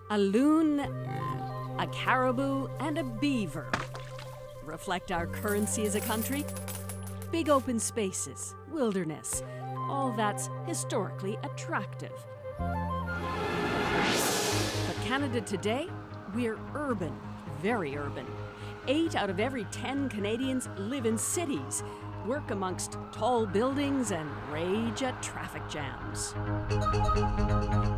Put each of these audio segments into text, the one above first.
A loon, a caribou, and a beaver reflect our currency as a country. Big open spaces, wilderness, all that's historically attractive. But Canada today, we're urban, very urban. 8 out of every 10 Canadians live in cities, work amongst tall buildings, and rage at traffic jams.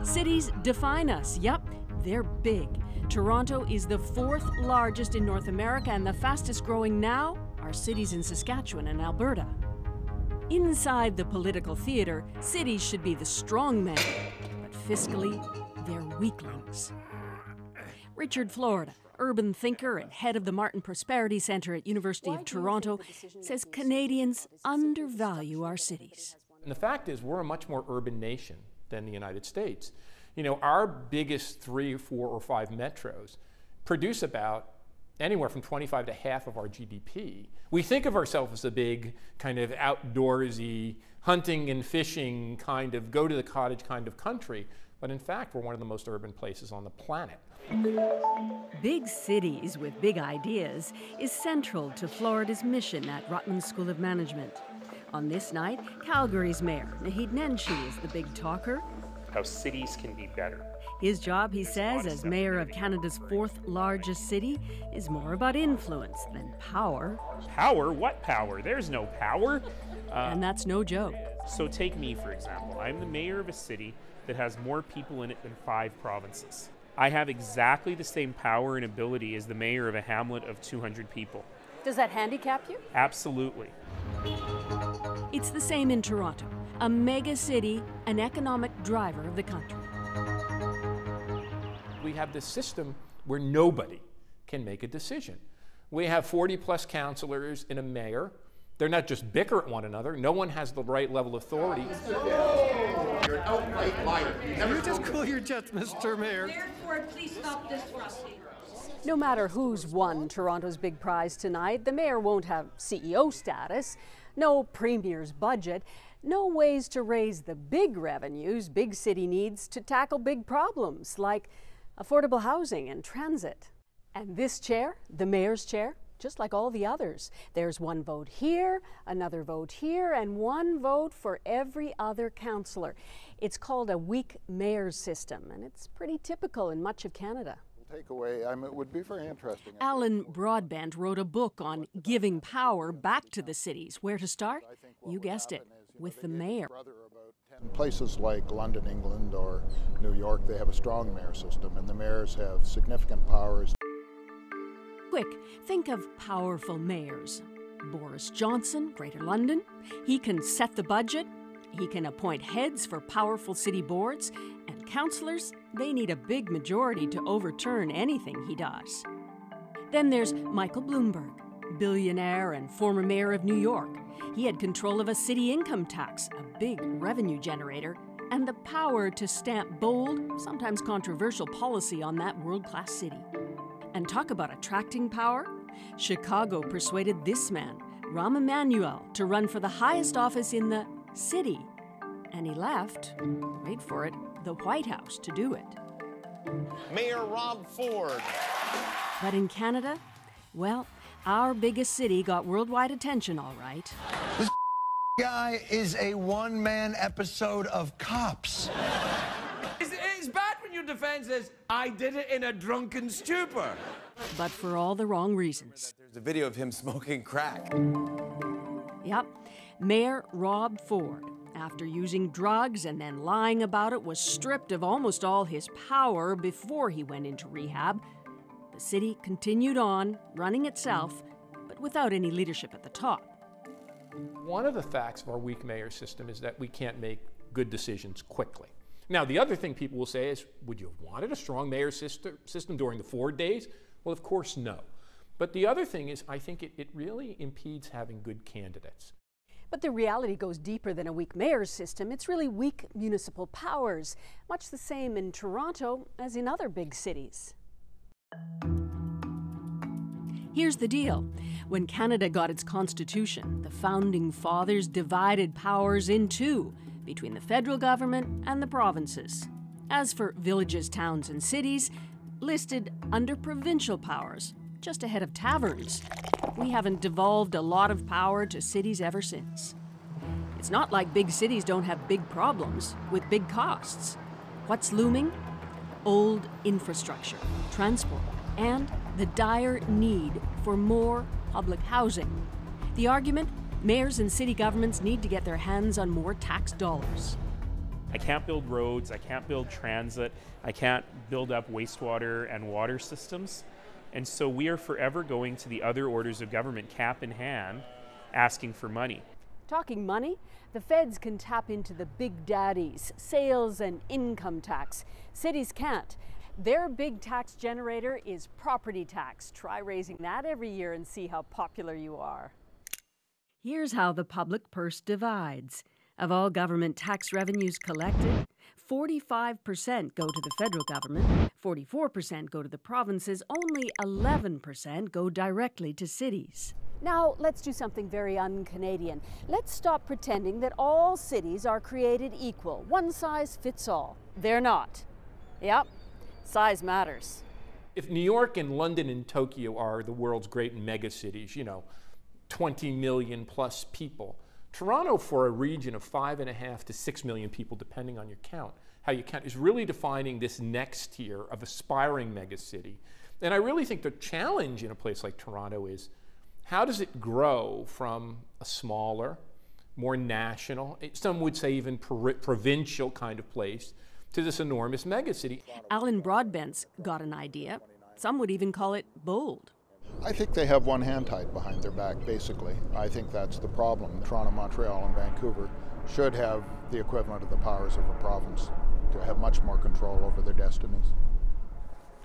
Cities define us, yep, they're big. Toronto is the 4th largest in North America, and the fastest growing now are cities in Saskatchewan and Alberta. Inside the political theater, cities should be the strong men, but fiscally, they're weaklings. Richard Florida, urban thinker and head of the Martin Prosperity Centre at University of Toronto, says Canadians undervalue our cities. And the fact is, we're a much more urban nation than the United States. You know, our biggest 3, 4, or 5 metros produce about anywhere from 25 to half of our GDP. We think of ourselves as a big kind of outdoorsy, hunting and fishing kind of go to the cottage kind of country, but in fact, we're one of the most urban places on the planet. Big cities with big ideas is central to Florida's mission at Rutman School of Management. On this night, Calgary's mayor, Naheed Nenshi, is the big talker. How cities can be better. His job, he says, as mayor of Canada's 4th largest city, is more about influence than power. Power? What power? There's no power. And that's no joke. So take me, for example. I'm the mayor of a city that has more people in it than 5 provinces. I have exactly the same power and ability as the mayor of a hamlet of 200 people. Does that handicap you? Absolutely. It's the same in Toronto, a mega city, an economic driver of the country. We have this system where nobody can make a decision. We have 40+ councillors and a mayor. They're not just bicker at one another. No one has the right level of authority. You're an outright liar. You just cool your jets, Mr. Mayor. Mayor Ford, please stop this thrusting. No matter who's won Toronto's big prize tonight, the mayor won't have CEO status, no premier's budget, no ways to raise the big revenues big city needs to tackle big problems like affordable housing and transit. And this chair, the mayor's chair, just like all the others, there's one vote here, another vote here, and one vote for every other councillor. It's called a weak mayor's system, and it's pretty typical in much of Canada. Takeaway, it would be very interesting. Alan Broadbent wrote a book on giving power back to the cities. Where to start? You guessed it, with the mayor. In places like London, England, or New York, they have a strong mayor system, and the mayors have significant powers. Quick, think of powerful mayors. Boris Johnson, Greater London. He can set the budget. He can appoint heads for powerful city boards. And councillors, they need a big majority to overturn anything he does. Then there's Michael Bloomberg, billionaire and former mayor of New York. He had control of a city income tax, a big revenue generator, and the power to stamp bold, sometimes controversial policy on that world-class city. And talk about attracting power. Chicago persuaded this man, Rahm Emanuel, to run for the highest office in the city. And he left, wait for it, the White House to do it. Mayor Rob Ford. But in Canada, well, our biggest city got worldwide attention, all right. This guy is a one-man episode of Cops. It's bad when your defense is, I did it in a drunken stupor. But for all the wrong reasons. There's a video of him smoking crack. Yep, Mayor Rob Ford, after using drugs and then lying about it, was stripped of almost all his power before he went into rehab. The city continued on, running itself, but without any leadership at the top. One of the facts of our weak mayor system is that we can't make good decisions quickly. Now, the other thing people will say is, would you have wanted a strong mayor system during the Ford days? Well, of course, no. But the other thing is, I think it really impedes having good candidates. But the reality goes deeper than a weak mayor's system. It's really weak municipal powers, much the same in Toronto as in other big cities. Here's the deal. When Canada got its constitution, the founding fathers divided powers in two, between the federal government and the provinces. As for villages, towns, and cities, listed under provincial powers, just ahead of taverns, we haven't devolved a lot of power to cities ever since. It's not like big cities don't have big problems with big costs. What's looming? Old infrastructure, transport, and the dire need for more public housing. The argument? Mayors and city governments need to get their hands on more tax dollars. I can't build roads, I can't build transit, I can't build up wastewater and water systems. And so we are forever going to the other orders of government, cap in hand, asking for money. Talking money, the feds can tap into the big daddies, sales and income tax. Cities can't. Their big tax generator is property tax. Try raising that every year and see how popular you are. Here's how the public purse divides. Of all government tax revenues collected, 45% go to the federal government, 44% go to the provinces, only 11% go directly to cities. Now, let's do something very un-Canadian. Let's stop pretending that all cities are created equal. One size fits all. They're not. Yep, size matters. If New York and London and Tokyo are the world's great mega cities, 20 million plus people, Toronto, for a region of 5.5 to 6 million people, depending on how you count, is really defining this next tier of aspiring megacity. And I really think the challenge in a place like Toronto is, how does it grow from a smaller, more national, some would say even provincial kind of place, to this enormous megacity? Alan Broadbent's got an idea. Some would even call it bold. I think they have one hand tied behind their back, basically. I think that's the problem. Toronto, Montreal, and Vancouver should have the equivalent of the powers of a province to have much more control over their destinies.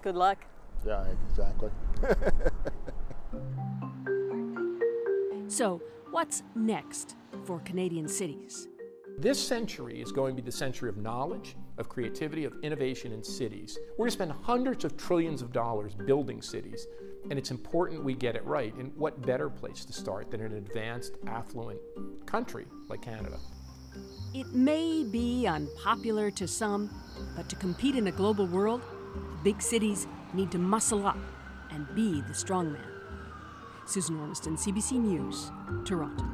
Good luck. Yeah, exactly. So, what's next for Canadian cities? This century is going to be the century of knowledge, of creativity, of innovation in cities. We're going to spend hundreds of trillions of dollars building cities, and it's important we get it right. And what better place to start than an advanced, affluent country like Canada? It may be unpopular to some, but to compete in a global world, big cities need to muscle up and be the strong man. Susan Ormiston, CBC News, Toronto.